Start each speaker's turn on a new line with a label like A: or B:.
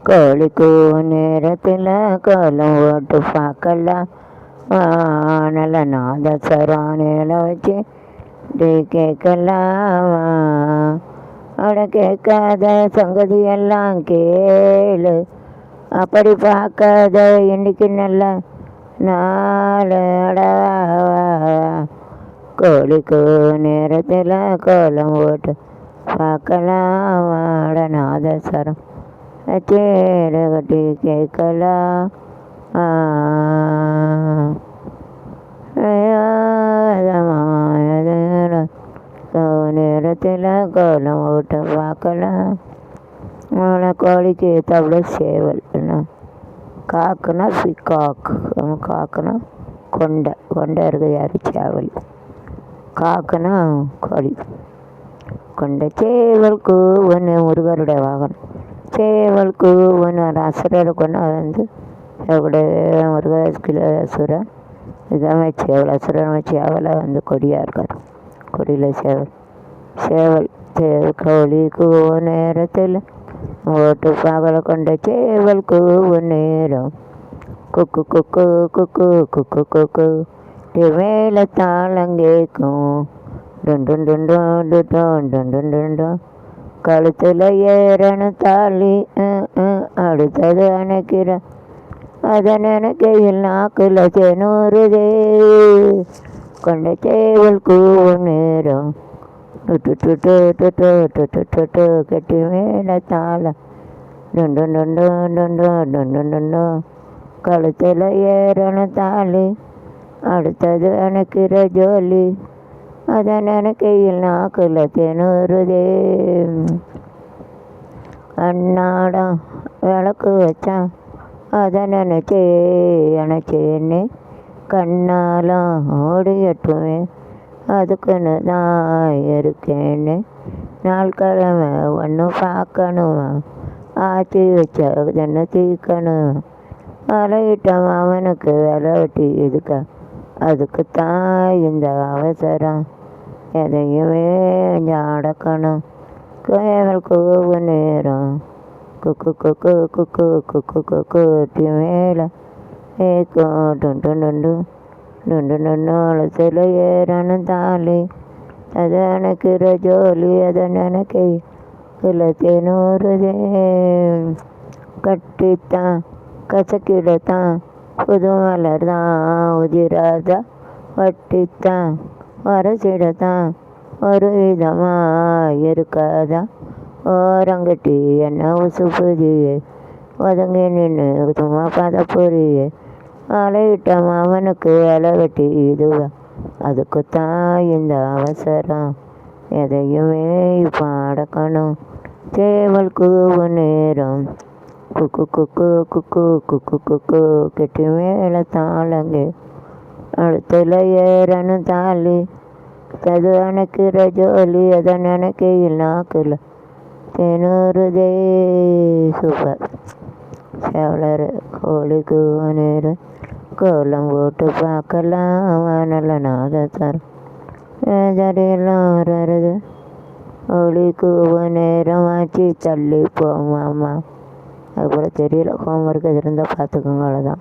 A: கோழி கூவும் நேரத்தில் கோலம் ஓட்டு பார்க்கலாம். நல்ல நாதஸ்வரம் நில வச்சு டீ கேட்கலாமா? அட கேட்காத சங்கதி எல்லாம் கேளு, அப்படி பார்க்காத இன்னைக்கு நல்ல நாலு. கோழிக்கு நேரத்தில் கோலம் ஓட்டு பார்க்கலாம். அட நாதஸ்வரம் சேரு கட்டி கேட்கலாம். நேரத்தில் கோலம் ஓட்டு பார்க்கலாம். கோழிக்கு தவிர சேவல் என்ன, காக்குனா பிகாக், காக்குனா கொண்டை, கொண்டை இருக்குது யார் சேவல், காக்குனா கோழி. கொண்டை சேவல் கூவன்னு முருகருடைய வாகனம். சேவல் கூவன்னு அசுரரை கொண்டு வந்து முருகர் அசுரன் இதாம சேவல், அசுரன் சேவலை வந்து கொடியாக இருக்கார். கொடியில் சேவல், சேவல் கோழி கூவும் நேரத்தில் ஓட்டு பாகலை கொண்ட சேவல் கூவும் நேரம். குக்கு குக்கு குக்கு குக்கு குக்கு மேலே தாளங்கேக்கும். டுண்டு டுண்டு டுண்டு டுண்டு கழுத்தில் ஏறணும் தாலி. அடுத்தது அணைக்கிற அதை நினைக்கையில் நாக்குல தேனூறுதே. கொண்ட சேவல் கூவும் நேரம். கட்டி மேலே தாளம். டுண்டு டுண்டு டுண்டு டுண்டு டுண்டு கழுத்தில் ஏறணும் தாலி. அடுத்தது அணைக்கிற ஜோலி, அதை நினைக்கையில் நாக்குல தேனூறுதே. அன்னாடம் விளக்கு வச்சான், அதை நினச்சேன்னே கண்ணாலாம் ஓடியட்டுமே, அதுக்குன்னு தான் இருக்கேன்னு. நாள் கிழமை ஒன்று பார்க்கணுமா, ஆச்சி வச்ச தன்னை தீக்கணும். அலையிட்டோம் அவனுக்கு வேலை வெட்டி இதுக்க, அதுக்குத்தான் இந்த அவசரம். எதையுமே அடக்கணும். கேவல் கூவு நேரம். குக்கு குக்கு குக்கு குக்கு குக்கு டி மேலே ஏக்கும். டுண்டு டுண்டு டுண்டு டுண்டு சில ஏறணும் தாலி. அதை நினைக்கிற ஜோலி, அதை நினைக்கை இல்லை தேனூறுதே. கட்டித்தான் கசக்கிடத்தான் புது மலர் தான் உதிராத வட்டித்தான் வரசிடத்தான் ஒரு விதமாக இருக்காதா. ஓரங்கட்டி என்ன உசுப்புதியே, ஒதுங்கி நின்று சும்மா பதப்புரியே. அலையிட்டோம் அவனுக்கு வேலை வெட்டி இதுவா, அதுக்குத்தான் இந்த அவசரம். எதையுமே இப்போ அடக்கணும். சேவல் கூவு நேரம். குக்கு குக்கு குக்கு குக்கு குக்கு கெட்டி மேலே தாளங்கே. அடுத்துல ஏறணும் தாலி. அது அணைக்கிற ஜோலி, அதை நினைக்கையில் நாக்குல தேனூறுதே. சூப்பர். சேவலர் கோழி கூவு நேரம். கோலம் போட்டு பார்க்கலாம். நல்ல நாதஸ்வரம் ஜரியெல்லாம் வருது. கோழி கூவு நேரம் ஆச்சு, தள்ளி போமாமா. அதுபோல் தெரியல, ஹோம்ஒர்க் எது இருந்தால் பார்த்துக்கோங்க, அவ்வளோதான்.